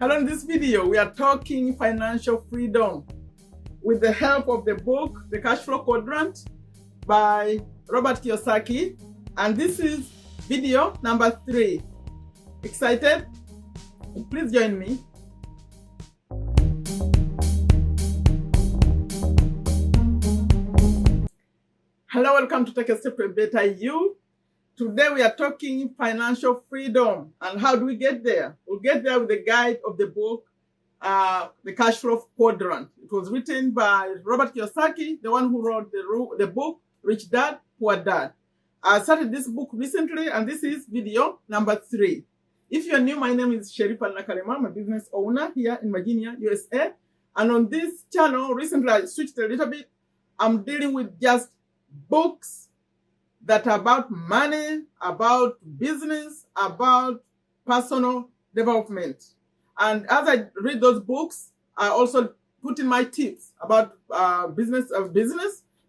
Hello, in this video, we are talking financial freedom with the help of the book, The Cashflow Quadrant by Robert Kiyosaki. And this is video number 3. Excited? Please join me. Hello, welcome to Take a Step to a Better You. Today we are talking financial freedom and how do we get there? We'll get there with the guide of the book, The Cashflow Quadrant. It was written by Robert Kiyosaki, the one who wrote the book, Rich Dad, Poor Dad. I started this book recently and this is video number 3. If you're new, my name is Sherifa Nakalema. I'm a business owner here in Virginia, USA. And on this channel, recently I switched a little bit. I'm dealing with just books that are about money, about business, about personal development. And as I read those books, I also put in my tips about business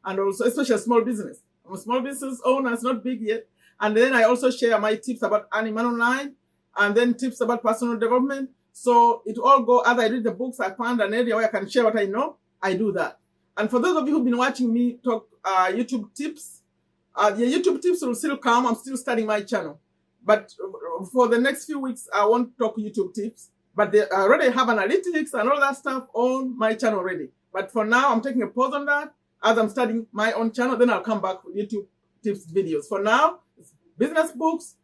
and also especially small business. I'm a small business owner, it's not big yet. And then I also share my tips about earning money online and then tips about personal development. So it all go, as I read the books, I found an area where I can share what I know, I do that. And for those of you who've been watching me talk YouTube tips, the YouTube tips will still come. I'm still starting my channel. But for the next few weeks, I won't talk YouTube tips. But I already have analytics and all that stuff on my channel already. But for now, I'm taking a pause on that as I'm starting my own channel. Then I'll come back with YouTube tips videos. For now, it's business books,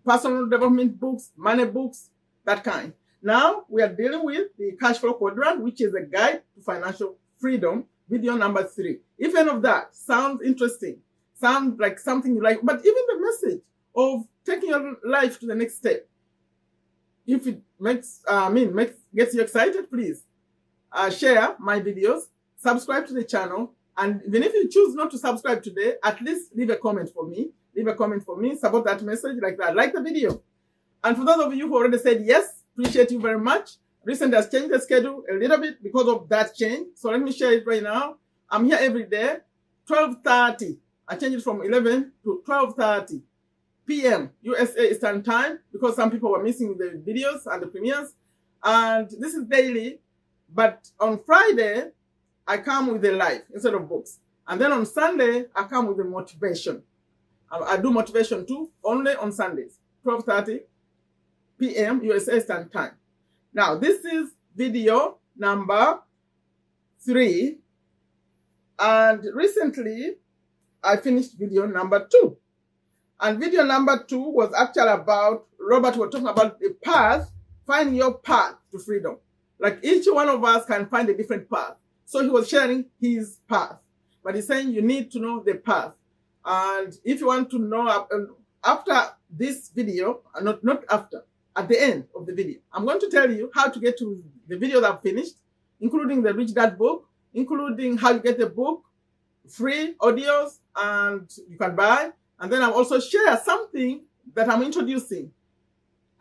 personal development books, money books, that kind. Now, we are dealing with the Cashflow Quadrant, which is a guide to financial freedom. Video number 3. If any of that sounds interesting, sounds like something you like, but even the message of taking your life to the next step, if it gets you excited, please share my videos, subscribe to the channel, and even if you choose not to subscribe today, at least leave a comment for me. Leave a comment for me, support that message like that. Like the video. And for those of you who already said yes, appreciate you very much. Recently, I've changed the schedule a little bit because of that change. So let me share it right now. I'm here every day, 12:30. I changed it from 11 to 12:30 p.m. USA Eastern Time because some people were missing the videos and the premieres. And this is daily. But on Friday, I come with a live instead of books. And then on Sunday, I come with the motivation. I do motivation too, only on Sundays, 12:30 p.m. USA Eastern Time. Now, this is video number 3. And recently, I finished video number 2. And video number 2 was actually about, Robert was talking about the path, finding your path to freedom. Like each one of us can find a different path. So he was sharing his path. But he's saying you need to know the path. And if you want to know, after this video, not after, at the end of the video, I'm going to tell you how to get to the video that I've finished, including the Rich Dad book, including how you get the book, free audios, and you can buy. And then I'll also share something that I'm introducing,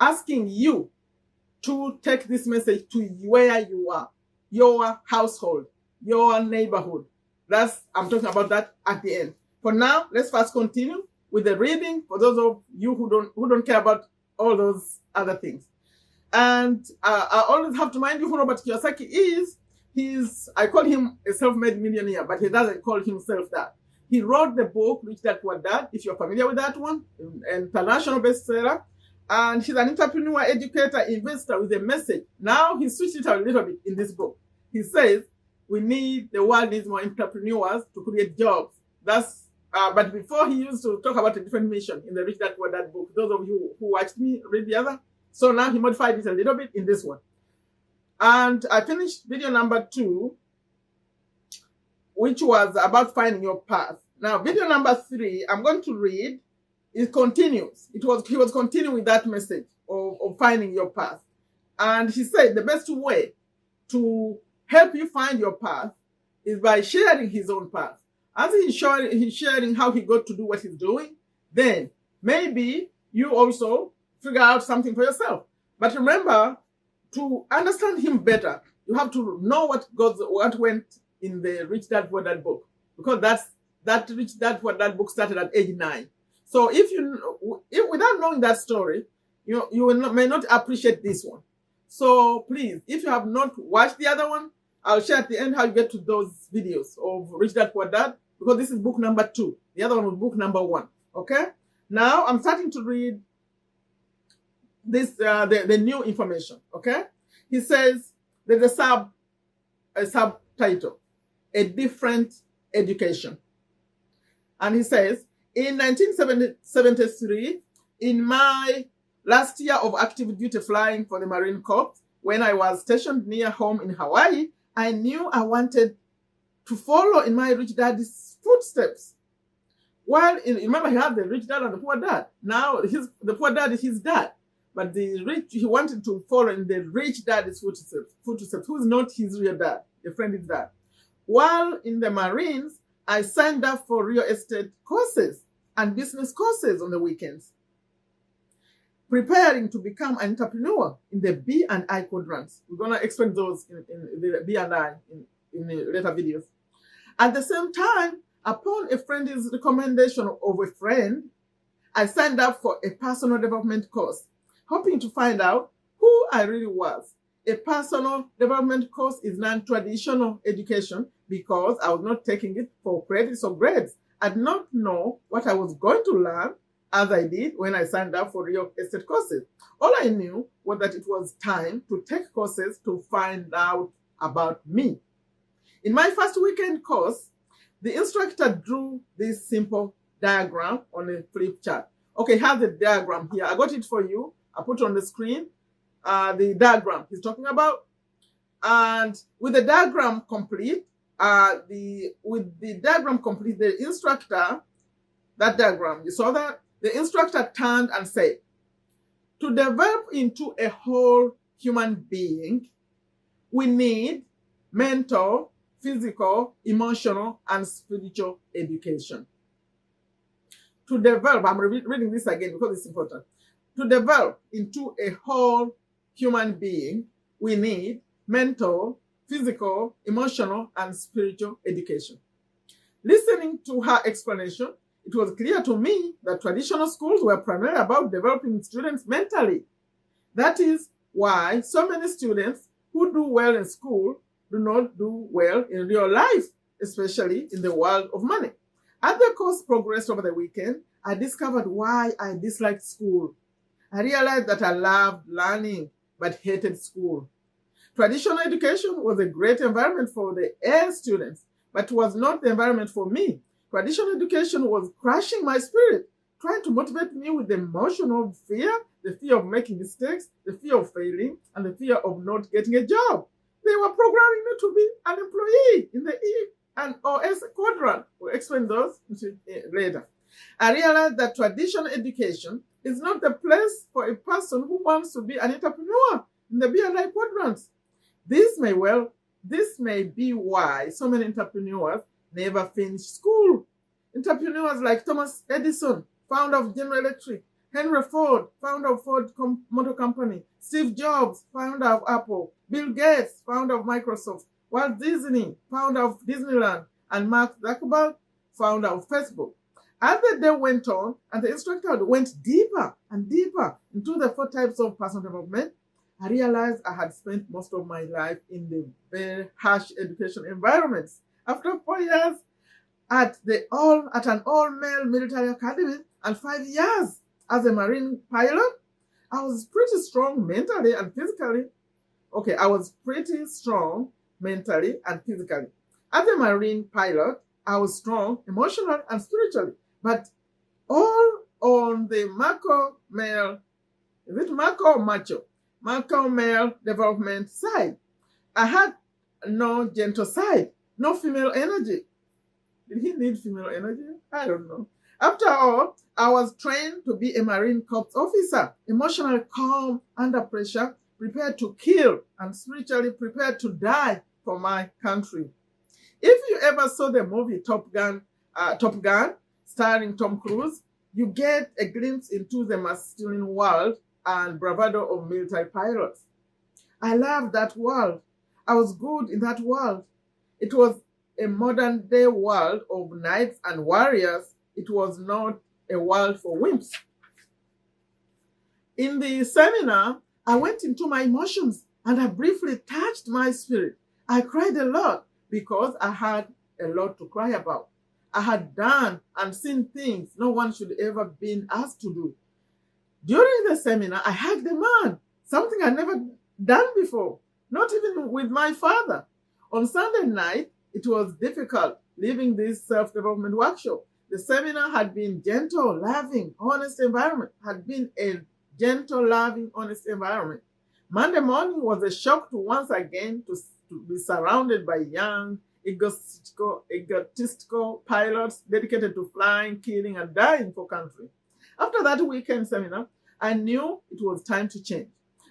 asking you to take this message to where you are, your household, your neighborhood. I'm talking about that at the end. For now, let's first continue with the reading for those of you who don't care about all those other things. And I always have to mind you who Robert Kiyosaki is. I call him a self-made millionaire, but he doesn't call himself that. He wrote the book, Rich Dad, Poor Dad, if you're familiar with that one, an international bestseller. And he's an entrepreneur, educator, investor with a message. Now he switched it a little bit in this book. He says, the world needs more entrepreneurs to create jobs. But before he used to talk about a different mission in the Rich Dad, Poor Dad book. Those of you who watched me read the other. So now he modified it a little bit in this one. And I finished video number 2, which was about finding your path. Now, video number 3, I'm going to read. It continues. He was continuing that message of finding your path. And he said the best way to help you find your path is by sharing his own path. As he's sharing how he got to do what he's doing, then maybe you also figure out something for yourself. But remember, to understand him better, you have to know what went in the Rich Dad Poor Dad book, because that Rich Dad Poor Dad book started at age 9. So if without knowing that story, you will not, may not appreciate this one. So please, if you have not watched the other one, I'll share at the end how you get to those videos of Rich Dad Poor Dad, because this is book number 2. The other one was book number 1. Okay? Now I'm starting to read this the new information. Okay? He says there's a subtitle, A Different Education. And he says, in 1973, in my last year of active duty flying for the Marine Corps, when I was stationed near home in Hawaii, I knew I wanted to follow in my rich daddy's footsteps. Remember, he had the rich dad and the poor dad. Now, the poor dad is his dad. But the rich, he wanted to follow in the rich daddy's footsteps, who is not his real dad, the friend is dad. While in the Marines, I signed up for real estate courses and business courses on the weekends, preparing to become an entrepreneur in the B and I quadrants. We're going to explain those in the B and I in the later videos. At the same time, upon a friend's recommendation of a friend, I signed up for a personal development course, hoping to find out who I really was. A personal development course is non-traditional education because I was not taking it for credits or grades. I did not know what I was going to learn as I did when I signed up for real estate courses. All I knew was that it was time to take courses to find out about me. In my first weekend course, the instructor drew this simple diagram on a flip chart. Okay, here's the diagram here. I got it for you. I put it on the screen. The diagram he's talking about. And with the diagram complete, the instructor, that diagram, you saw that? The instructor turned and said, to develop into a whole human being, we need mental, physical, emotional, and spiritual education. To develop, I'm reading this again because it's important. To develop into a whole human being, we need mental, physical, emotional, and spiritual education. Listening to her explanation, it was clear to me that traditional schools were primarily about developing students mentally. That is why so many students who do well in school do not do well in real life, especially in the world of money. As the course progressed over the weekend, I discovered why I disliked school. I realized that I loved learning but hated school. Traditional education was a great environment for the A students, but was not the environment for me. Traditional education was crushing my spirit, trying to motivate me with the emotion of fear, the fear of making mistakes, the fear of failing, and the fear of not getting a job. They were programming me to be an employee in the E and or S quadrant. We'll explain those later. I realized that traditional education is not the place for a person who wants to be an entrepreneur in the B and I quadrants. This may be why so many entrepreneurs never finish school. Entrepreneurs like Thomas Edison, founder of General Electric, Henry Ford, founder of Ford Motor Company, Steve Jobs, founder of Apple, Bill Gates, founder of Microsoft, Walt Disney, founder of Disneyland, and Mark Zuckerberg, founder of Facebook. As the day went on, and the instructor went deeper and deeper into the 4 types of personal development, I realized I had spent most of my life in the very harsh education environments. After 4 years at an all-male military academy and 5 years as a Marine pilot, I was pretty strong mentally and physically. Okay, I was pretty strong mentally and physically. As a Marine pilot, I was strong emotionally and spiritually, but all on the Marco male, is it Marco or Macho? Marco male development side. I had no gentle side, no female energy. Did he need female energy? I don't know. After all, I was trained to be a Marine Corps officer, emotionally calm under pressure, prepared to kill, and spiritually prepared to die for my country. If you ever saw the movie Top Gun, starring Tom Cruise, you get a glimpse into the masculine world and bravado of military pilots. I loved that world. I was good in that world. It was a modern day world of knights and warriors. It was not a world for wimps. In the seminar, I went into my emotions and I briefly touched my spirit. I cried a lot because I had a lot to cry about. I had done and seen things no one should ever been asked to do. During the seminar, I hugged a man, something I'd never done before, not even with my father. On Sunday night, it was difficult leaving this self-development workshop. The seminar had been gentle, loving, honest environment, had been a gentle, loving, honest environment. Monday morning was a shock to once again to be surrounded by young, egotistical pilots dedicated to flying, killing, and dying for country. After that weekend seminar, I knew it was time to change.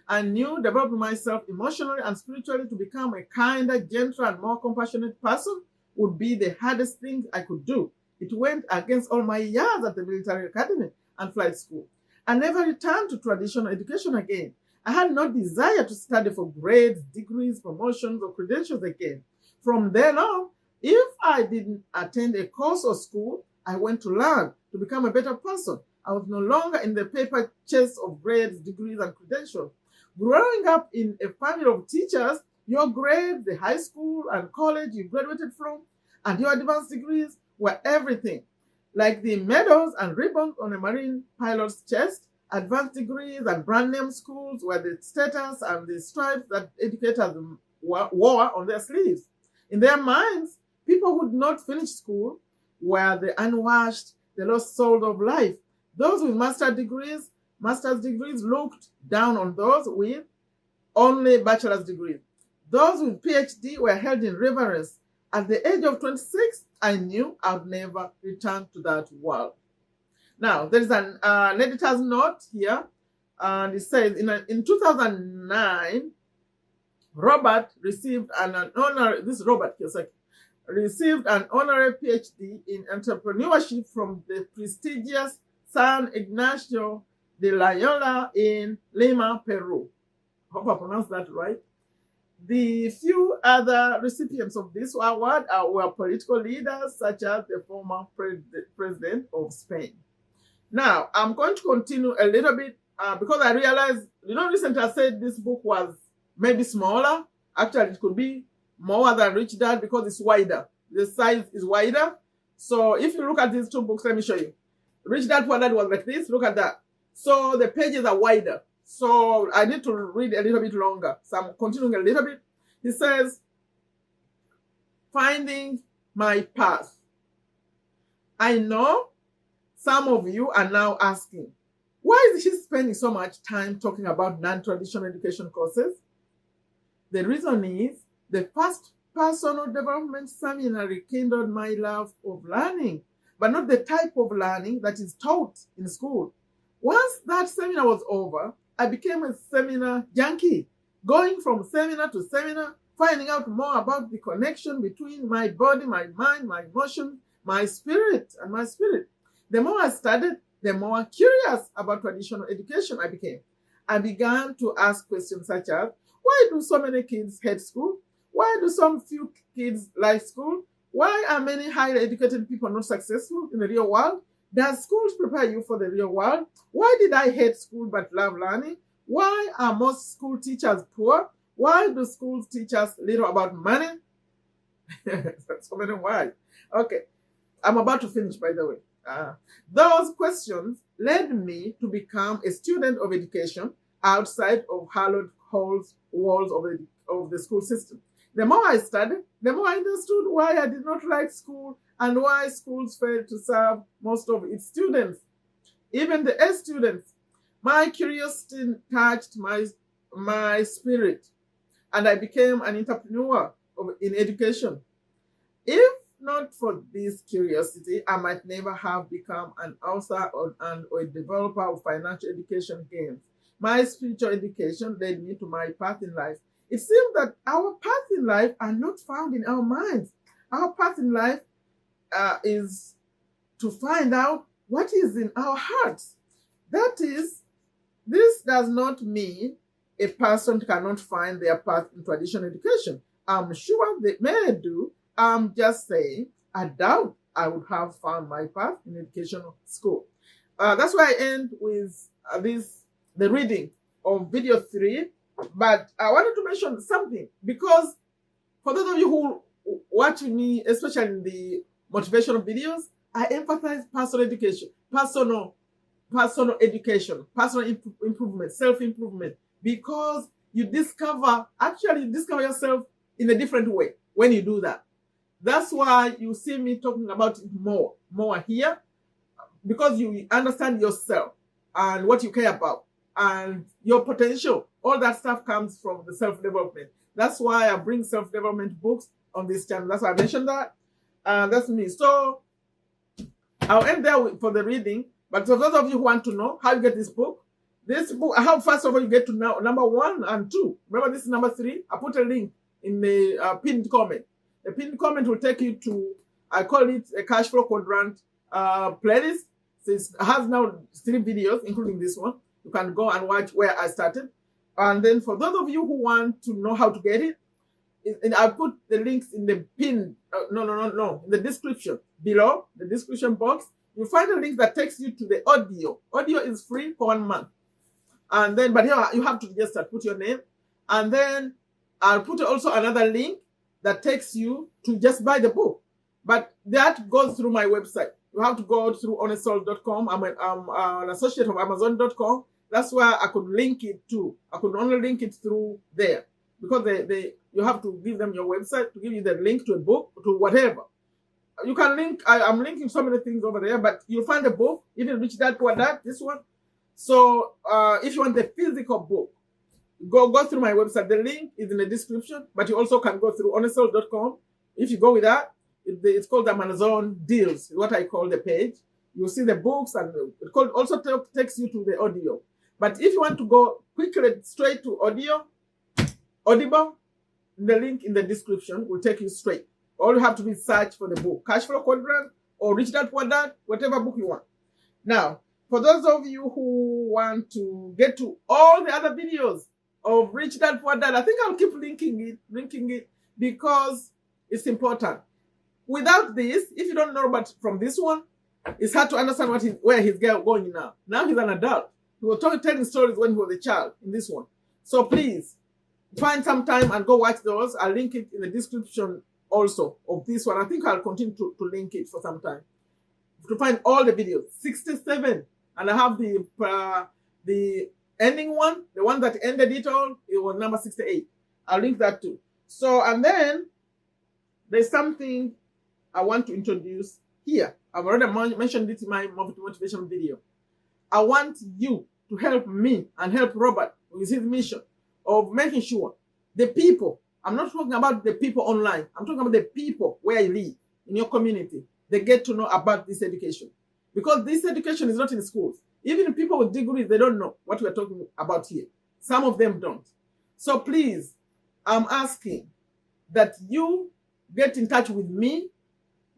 I knew developing myself emotionally and spiritually to become a kinder, gentler, and more compassionate person would be the hardest thing I could do. It went against all my years at the military academy and flight school. I never returned to traditional education again. I had no desire to study for grades, degrees, promotions, or credentials again. From then on, if I didn't attend a course or school, I went to learn to become a better person. I was no longer in the paper chase of grades, degrees, and credentials. Growing up in a family of teachers, your grades, the high school and college you graduated from, and your advanced degrees were everything. Like the medals and ribbons on a marine pilot's chest, advanced degrees and brand name schools were the status and the stripes that educators wore on their sleeves. In their minds, people who did not finish school were the unwashed, the lost souls of life. Those with master's degrees looked down on those with only bachelor's degrees. Those with PhD were held in reverence. At the age of 26, I knew I would never return to that world. Now, there is an editor's note here, and it says, in 2009, Robert received an honor. This is Robert Kiyosaki, received an honorary PhD in entrepreneurship from the prestigious San Ignacio de Loyola in Lima, Peru. Hope I pronounced that right. The few other recipients of this award were political leaders such as the former president of Spain. Now, I'm going to continue a little bit because I realized, recently I said this book was maybe smaller. Actually, it could be more than Rich Dad because it's wider. The size is wider. So if you look at these two books, let me show you. Rich Dad Poor Dad was like this. Look at that. So the pages are wider. So I need to read a little bit longer. So I'm continuing a little bit. He says, finding my path. I know some of you are now asking, why is he spending so much time talking about non-traditional education courses? The reason is the first personal development seminar rekindled my love of learning, but not the type of learning that is taught in school. Once that seminar was over, I became a seminar junkie, going from seminar to seminar, finding out more about the connection between my body, my mind, my emotions, my spirit, and my spirit. The more I studied, the more curious about traditional education I became. I began to ask questions such as, why do so many kids hate school? Why do some few kids like school? Why are many highly educated people not successful in the real world? Does schools prepare you for the real world? Why did I hate school but love learning? Why are most school teachers poor? Why do schools teach us little about money? So many why. Okay, I'm about to finish, by the way. Those questions led me to become a student of education outside of hallowed walls of the school system. The more I studied, the more I understood why I did not like school and why schools failed to serve most of its students, even the A students. My curiosity touched my spirit, and I became an entrepreneur in education. If not for this curiosity, I might never have become an author or a developer of financial education games. My spiritual education led me to my path in life. It seems that our path in life are not found in our minds. Our path in life is to find out what is in our hearts. That is, this does not mean a person cannot find their path in traditional education. I'm sure they may do. I'm just saying, I doubt I would have found my path in educational school. That's why I end with this the reading of video 3. But I wanted to mention something, because for those of you who watch me, especially in the motivational videos, I emphasize personal education, personal education, personal improvement, self-improvement, because you discover yourself in a different way when you do that. That's why you see me talking about it more here, because you understand yourself and what you care about and your potential. All that stuff comes from the self-development. That's why I bring self-development books on this channel. That's why I mentioned that. That's me. So I'll end there for the reading. But for those of you who want to know how you get this book, how first of all you get to now number 1 and 2. Remember, this is number 3. I put a link in the pinned comment. The pinned comment will take you to, I call it a Cashflow Quadrant playlist. So it has now 3 videos, including this one. You can go and watch where I started. And then for those of you who want to know how to get it, and I'll put the links in the pin, in the description below, the description box. You'll find a link that takes you to the audio. Audio is free for 1 month. And then, but here you have to just put your name. And then I'll put also another link that takes you to just buy the book. But that goes through my website. You have to go through honestsoul.com. I'm an associate of Amazon.com. That's where I could link it to. I could only link it through there, because you have to give them your website to give you the link to a book, to whatever. You can link, I'm linking so many things over there, but you'll find the book, even Rich Dad Poor Dad, this one. So if you want the physical book, go through my website. The link is in the description, but you also can go through honestsoul.com. If you go with that, it's called the Amazon Deals, is what I call the page. You'll see the books, and it also takes you to the audio. But if you want to go quickly straight to Audible, the link in the description will take you straight. All you have to do is search for the book, Cashflow Quadrant or Rich Dad Poor Dad, whatever book you want. Now, for those of you who want to get to all the other videos of Rich Dad Poor Dad, I think I'll keep linking it because it's important. Without this, if you don't know about from this one, it's hard to understand where he's going now. Now he's an adult. He was telling stories when he was a child in this one. So please, find some time and go watch those. I'll link it in the description also of this one. I think I'll continue to link it for some time. To find all the videos, 67. And I have the ending one, the one that ended it all, it was number 68. I'll link that too. So, and then there's something I want to introduce here. I've already mentioned it in my motivation video. I want you to help me and help Robert with his mission of making sure the people, I'm not talking about the people online, I'm talking about the people where you live, in your community, they get to know about this education. Because this education is not in schools. Even people with degrees, they don't know what we're talking about here. Some of them don't. So please, I'm asking that you get in touch with me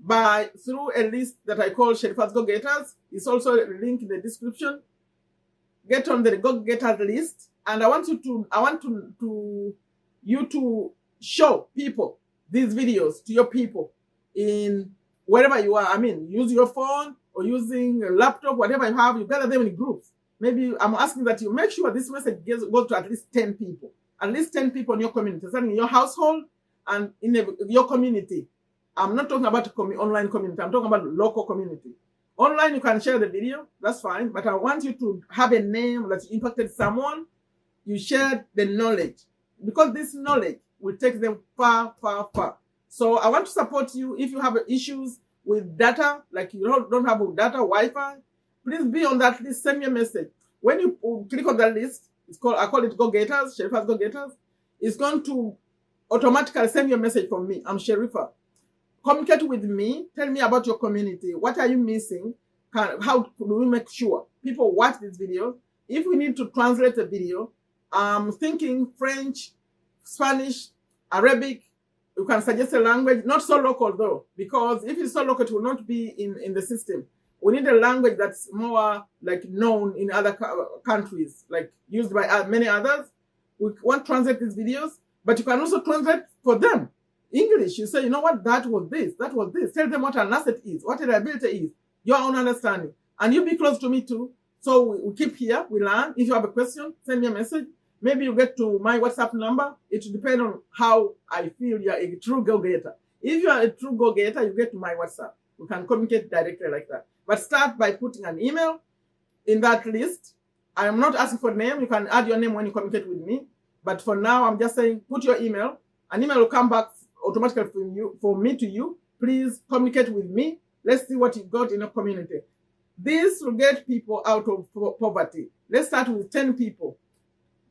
through a list that I call Sherifa's Go-Getters. It's also a link in the description. Get on the Go-Getters list, and I want you to show people these videos to your people in wherever you are. I mean, use your phone or using a laptop, whatever you have. You gather them in groups. Maybe I'm asking that you make sure this message goes to at least 10 people. At least 10 people in your community, in your household and in your community. I'm not talking about online community. I'm talking about local community. Online, you can share the video. That's fine. But I want you to have a name that impacted someone. You shared the knowledge. Because this knowledge will take them far, far, far. So I want to support you. If you have issues with data, like you don't have data, Wi-Fi, please be on that list. Send me a message. When you click on that list, I call it Go-Getters, Sherifa's Go-Getters. It's going to automatically send you a message from me. I'm Sherifa. Communicate with me. Tell me about your community. What are you missing? How do we make sure people watch this video? If we need to translate a video, I'm thinking French, Spanish, Arabic. You can suggest a language, not so local though, because if it's so local, it will not be in the system. We need a language that's more like known in other countries, like used by many others. We want to translate these videos, but you can also translate for them. English, you say, you know what, that was this. Tell them what an asset is, what a liability is, your own understanding. And you be close to me too. So we keep here, we learn. If you have a question, send me a message. Maybe you get to my WhatsApp number. It will depend on how I feel you are a true go-getter. If you are a true go-getter, you get to my WhatsApp. We can communicate directly like that. But start by putting an email in that list. I am not asking for name. You can add your name when you communicate with me. But for now, I'm just saying, put your email. An email will come back automatically from me to you. Please communicate with me. Let's see what you got in your community. This will get people out of poverty. Let's start with 10 people.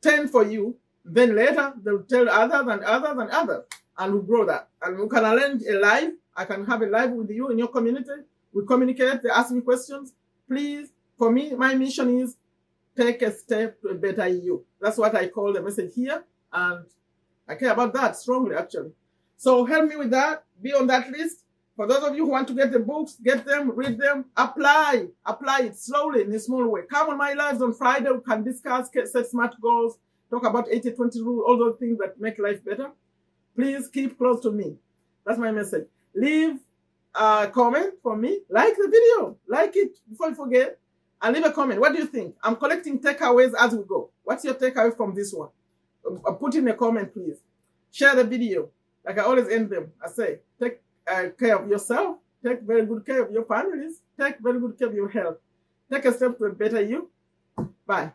10 for you. Then later, they'll tell others and others and others. And we'll grow that. And we can arrange a live. I can have a live with you in your community. We communicate. They ask me questions. Please, for me, my mission is take a step to a better you. That's what I call the message here. And I care about that strongly, actually. So help me with that. Be on that list. For those of you who want to get the books, get them, read them, apply it slowly in a small way. Come on my lives on Friday. We can discuss, set smart goals, talk about 80-20 rule, all those things that make life better. Please keep close to me. That's my message. Leave a comment for me. Like the video. Like it before you forget. And leave a comment. What do you think? I'm collecting takeaways as we go. What's your takeaway from this one? Put in a comment, please. Share the video. Like I always end them. I say, take care of yourself. Take very good care of your families. Take very good care of your health. Take a step to a better you. Bye.